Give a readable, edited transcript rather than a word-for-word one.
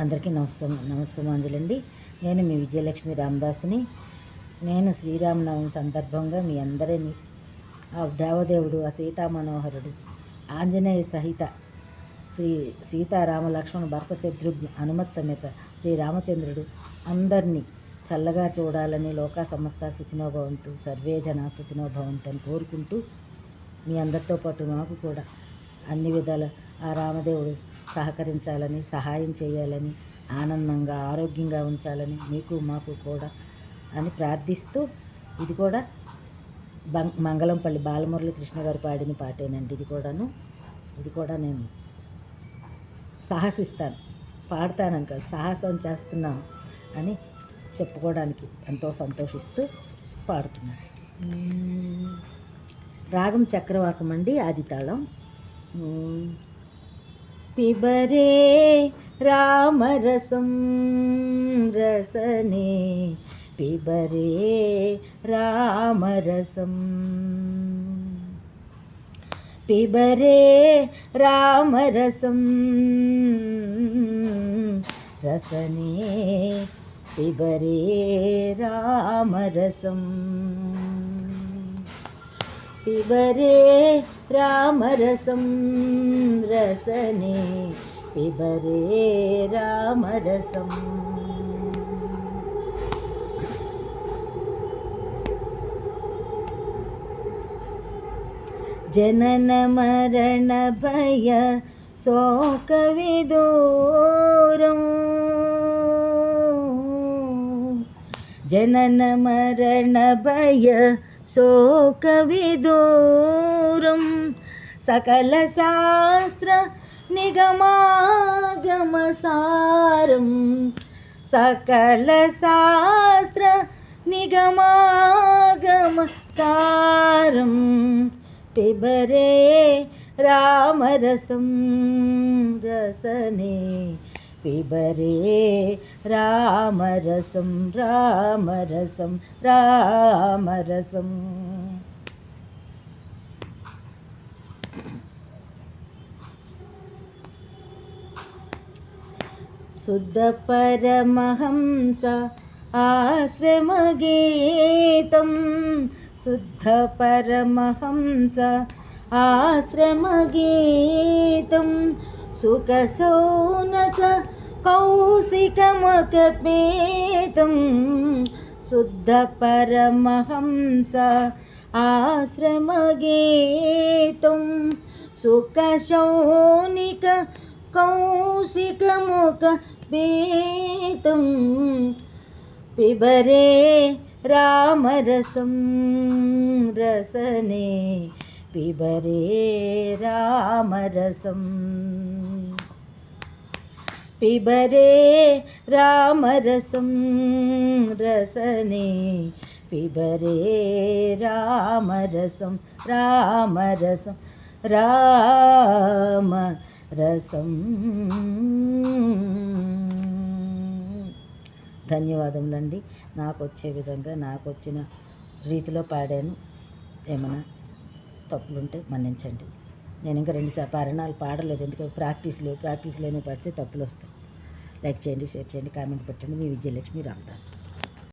అందరికీ నమస్తమాంజలండి. నేను మీ విజయలక్ష్మి రామదాసుని. నేను శ్రీరామనవమి సందర్భంగా మీ అందరినీ ఆ దేవదేవుడు, ఆ సీతామనోహరుడు, ఆంజనేయ సహిత శ్రీ సీతారామ లక్ష్మణ భరత శత్రుఘ్న హనుమత్ సమేత శ్రీరామచంద్రుడు అందరినీ చల్లగా చూడాలని, లోకా సమస్త సుఖినో భవంతు, సర్వే జన సుఖినో భవంతు అని కోరుకుంటూ, మీ అందరితో పాటు నాకు కూడా అన్ని విధాల ఆ రామదేవుడు సహకరించాలని, సహాయం చేయాలని, ఆనందంగా ఆరోగ్యంగా ఉంచాలని మీకు మాకు కూడా అని ప్రార్థిస్తూ, ఇది కూడా మంగళంపల్లి బాలమురళి కృష్ణ గారు పాడిన పాటేనండి. ఇది కూడా నేను సాహసిస్తాను, పాడతానని కాదు, సాహసం చేస్తున్నాను అని చెప్పుకోవడానికి ఎంతో సంతోషిస్తూ పాడుతున్నాను. రాగం చక్రవాకం అండి, ఆదితాళం. పిబరే రామరసం రసనే, పిబరే రామరసం, పిబరే రామరసం రసనే, పిబరే రామరసం, పిబరే రామరసం రసనే, పిబరే రామరసం. జనన మరణ భయ శోక విదూరం, జనన మరణ భయ శోక విదూరం, సకల శాస్త్ర నిగమాగమసారం, సకల శాస్త్ర నిగమాగమసారం, పిబరే రామరసం రసనే, పిబరే రామరసం రామరసం రామరసం. శుద్ధ పరమహంస ఆశ్రమగీతం, శుద్ధ పరమహంస ఆశ్రమగీతం, సుఖ శౌనక కౌశికమకపేతం, శుద్ధ పరమహంస ఆశ్రమగీతం, సుఖ శౌనిక కౌశికముఖపేతం, పిబరే రామరసం రసనే, పిబరే రామరసం, పిబరే రామరసం రసనే, పిబరే రామరసం రామరసం రామరసం. ధన్యవాదములండి. నాకు వచ్చే విధంగా, నాకు వచ్చిన రీతిలో పాడాను. ఏమైనా తప్పులుంటే మన్నించండి. నేను ఇంకా 2 పరణాలు పాడలేదు, ఎందుకంటే ప్రాక్టీస్ లేని పాడితే తప్పులు వస్తాయి. లైక్ చేయండి, షేర్ చేయండి, కామెంట్ పెట్టండి. మీ విజయలక్ష్మి రామదాస్.